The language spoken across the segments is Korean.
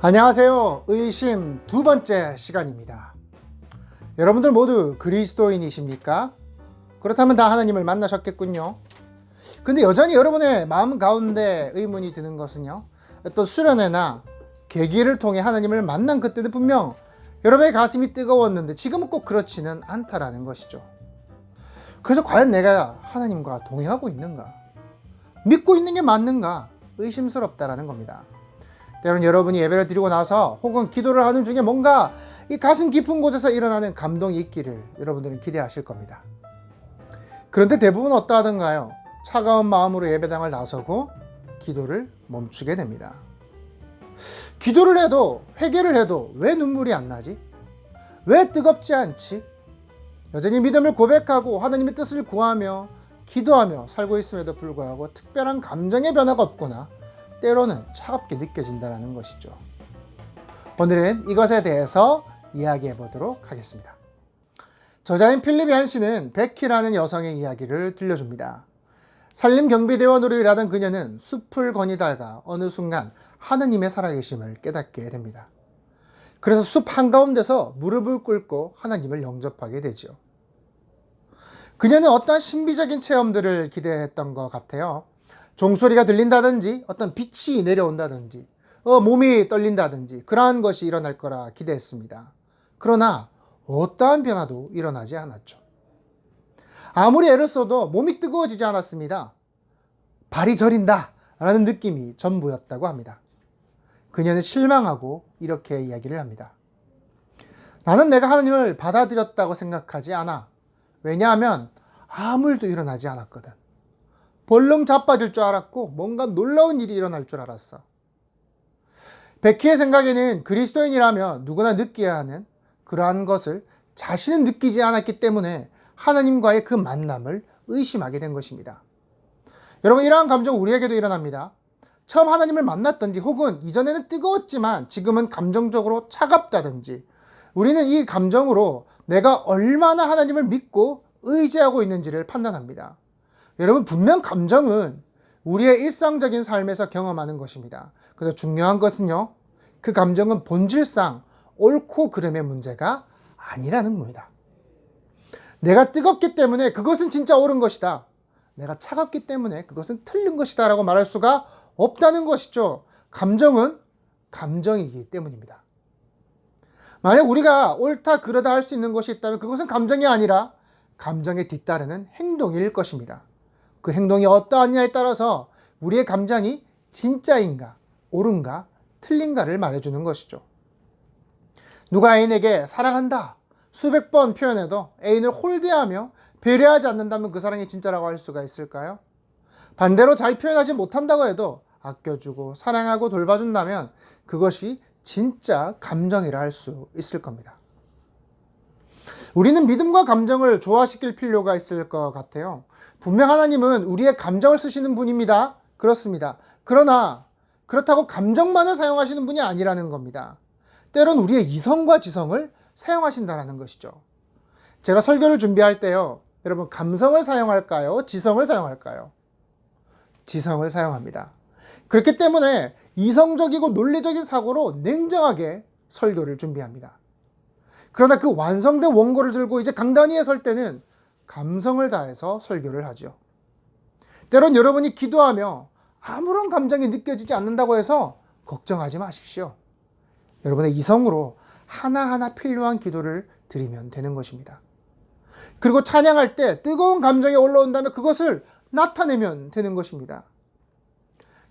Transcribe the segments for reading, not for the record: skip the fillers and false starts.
안녕하세요. 의심 두 번째 시간입니다. 여러분들 모두 그리스도인이십니까? 그렇다면 다 하나님을 만나셨겠군요. 근데 여전히 여러분의 마음 가운데 의문이 드는 것은요, 어떤 수련회나 계기를 통해 하나님을 만난 그때는 분명 여러분의 가슴이 뜨거웠는데 지금은 꼭 그렇지는 않다라는 것이죠. 그래서 과연 내가 하나님과 동행하고 있는가? 믿고 있는 게 맞는가? 의심스럽다라는 겁니다. 때로는 여러분이 예배를 드리고 나서 혹은 기도를 하는 중에 뭔가 이 가슴 깊은 곳에서 일어나는 감동이 있기를 여러분들은 기대하실 겁니다. 그런데 대부분 어떠하던가요? 차가운 마음으로 예배당을 나서고 기도를 멈추게 됩니다. 기도를 해도 회개를 해도 왜 눈물이 안 나지? 왜 뜨겁지 않지? 여전히 믿음을 고백하고 하나님의 뜻을 구하며 기도하며 살고 있음에도 불구하고 특별한 감정의 변화가 없거나 때로는 차갑게 느껴진다는 것이죠. 오늘은 이것에 대해서 이야기해 보도록 하겠습니다. 저자인 필립 얀시는 베키라는 여성의 이야기를 들려줍니다. 산림경비대원으로 일하던 그녀는 숲을 거니다가 어느 순간 하느님의 살아계심을 깨닫게 됩니다. 그래서 숲 한가운데서 무릎을 꿇고 하나님을 영접하게 되죠. 그녀는 어떤 신비적인 체험들을 기대했던 것 같아요. 종소리가 들린다든지 어떤 빛이 내려온다든지 몸이 떨린다든지 그러한 것이 일어날 거라 기대했습니다. 그러나 어떠한 변화도 일어나지 않았죠. 아무리 애를 써도 몸이 뜨거워지지 않았습니다. 발이 저린다 라는 느낌이 전부였다고 합니다. 그녀는 실망하고 이렇게 이야기를 합니다. 나는 내가 하나님을 받아들였다고 생각하지 않아. 왜냐하면 아무 일도 일어나지 않았거든. 벌렁 자빠질 줄 알았고 뭔가 놀라운 일이 일어날 줄 알았어. 베키의 생각에는 그리스도인이라면 누구나 느껴야 하는 그러한 것을 자신은 느끼지 않았기 때문에 하나님과의 그 만남을 의심하게 된 것입니다. 여러분, 이러한 감정 우리에게도 일어납니다. 처음 하나님을 만났든지 혹은 이전에는 뜨거웠지만 지금은 감정적으로 차갑다든지 우리는 이 감정으로 내가 얼마나 하나님을 믿고 의지하고 있는지를 판단합니다. 여러분, 분명 감정은 우리의 일상적인 삶에서 경험하는 것입니다. 그래서 중요한 것은요, 그 감정은 본질상 옳고 그름의 문제가 아니라는 겁니다. 내가 뜨겁기 때문에 그것은 진짜 옳은 것이다. 내가 차갑기 때문에 그것은 틀린 것이다 라고 말할 수가 없다는 것이죠. 감정은 감정이기 때문입니다. 만약 우리가 옳다 그러다 할 수 있는 것이 있다면 그것은 감정이 아니라 감정에 뒤따르는 행동일 것입니다. 그 행동이 어떠하냐에 따라서 우리의 감정이 진짜인가, 옳은가, 틀린가를 말해주는 것이죠. 누가 애인에게 사랑한다 수백 번 표현해도 애인을 홀대하며 배려하지 않는다면 그 사랑이 진짜라고 할 수가 있을까요? 반대로 잘 표현하지 못한다고 해도 아껴주고 사랑하고 돌봐준다면 그것이 진짜 감정이라 할 수 있을 겁니다. 우리는 믿음과 감정을 조화시킬 필요가 있을 것 같아요. 분명 하나님은 우리의 감정을 쓰시는 분입니다. 그렇습니다. 그러나 그렇다고 감정만을 사용하시는 분이 아니라는 겁니다. 때론 우리의 이성과 지성을 사용하신다는 것이죠. 제가 설교를 준비할 때요, 여러분, 감성을 사용할까요? 지성을 사용할까요? 지성을 사용합니다. 그렇기 때문에 이성적이고 논리적인 사고로 냉정하게 설교를 준비합니다. 그러나 그 완성된 원고를 들고 이제 강단위에 설 때는 감성을 다해서 설교를 하죠. 때론 여러분이 기도하며 아무런 감정이 느껴지지 않는다고 해서 걱정하지 마십시오. 여러분의 이성으로 하나하나 필요한 기도를 드리면 되는 것입니다. 그리고 찬양할 때 뜨거운 감정이 올라온다면 그것을 나타내면 되는 것입니다.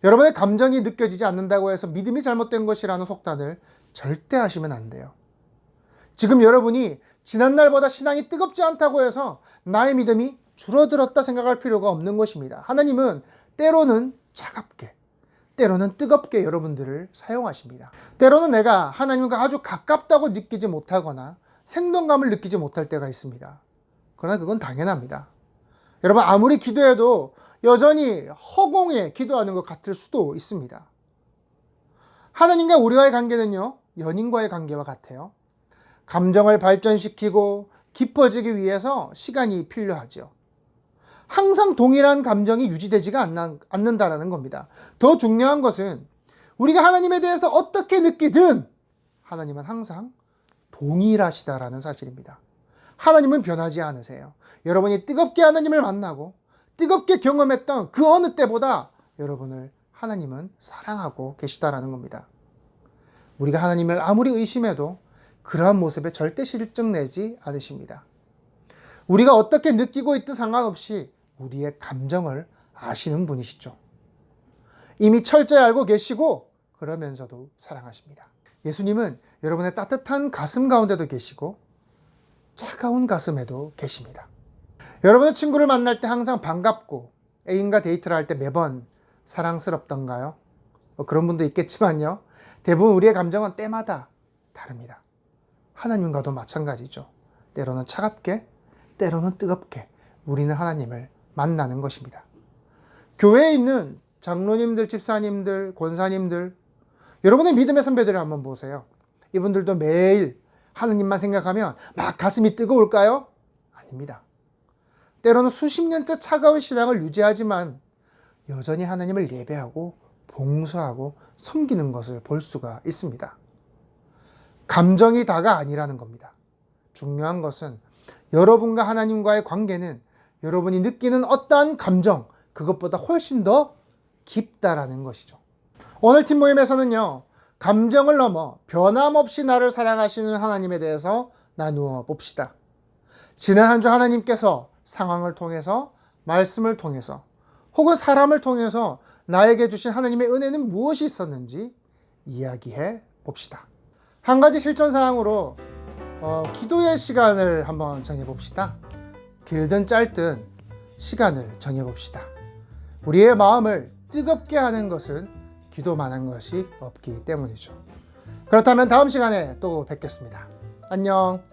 여러분의 감정이 느껴지지 않는다고 해서 믿음이 잘못된 것이라는 속단을 절대 하시면 안 돼요. 지금 여러분이 지난날보다 신앙이 뜨겁지 않다고 해서 나의 믿음이 줄어들었다 생각할 필요가 없는 것입니다. 하나님은 때로는 차갑게, 때로는 뜨겁게 여러분들을 사용하십니다. 때로는 내가 하나님과 아주 가깝다고 느끼지 못하거나 생동감을 느끼지 못할 때가 있습니다. 그러나 그건 당연합니다. 여러분, 아무리 기도해도 여전히 허공에 기도하는 것 같을 수도 있습니다. 하나님과 우리와의 관계는요, 연인과의 관계와 같아요. 감정을 발전시키고 깊어지기 위해서 시간이 필요하죠. 항상 동일한 감정이 유지되지가 않는다는 겁니다. 더 중요한 것은 우리가 하나님에 대해서 어떻게 느끼든 하나님은 항상 동일하시다라는 사실입니다. 하나님은 변하지 않으세요. 여러분이 뜨겁게 하나님을 만나고 뜨겁게 경험했던 그 어느 때보다 여러분을 하나님은 사랑하고 계시다라는 겁니다. 우리가 하나님을 아무리 의심해도 그러한 모습에 절대 실증내지 않으십니다. 우리가 어떻게 느끼고 있든 상관없이 우리의 감정을 아시는 분이시죠. 이미 철저히 알고 계시고 그러면서도 사랑하십니다. 예수님은 여러분의 따뜻한 가슴 가운데도 계시고 차가운 가슴에도 계십니다. 여러분의 친구를 만날 때 항상 반갑고 애인과 데이트를 할 때 매번 사랑스럽던가요? 그런 분도 있겠지만요. 대부분 우리의 감정은 때마다 다릅니다. 하나님과도 마찬가지죠. 때로는 차갑게, 때로는 뜨겁게 우리는 하나님을 만나는 것입니다. 교회에 있는 장로님들, 집사님들, 권사님들, 여러분의 믿음의 선배들을 한번 보세요. 이분들도 매일 하나님만 생각하면 막 가슴이 뜨거울까요? 아닙니다. 때로는 수십 년째 차가운 신앙을 유지하지만 여전히 하나님을 예배하고 봉사하고 섬기는 것을 볼 수가 있습니다. 감정이 다가 아니라는 겁니다. 중요한 것은 여러분과 하나님과의 관계는 여러분이 느끼는 어떠한 감정, 그것보다 훨씬 더 깊다라는 것이죠. 오늘 팀 모임에서는요, 감정을 넘어 변함없이 나를 사랑하시는 하나님에 대해서 나누어 봅시다. 지난 한 주 하나님께서 상황을 통해서, 말씀을 통해서, 혹은 사람을 통해서 나에게 주신 하나님의 은혜는 무엇이 있었는지 이야기해 봅시다. 한 가지 실천 사항으로 기도의 시간을 한번 정해봅시다. 길든 짧든 시간을 정해봅시다. 우리의 마음을 뜨겁게 하는 것은 기도만한 것이 없기 때문이죠. 그렇다면 다음 시간에 또 뵙겠습니다. 안녕.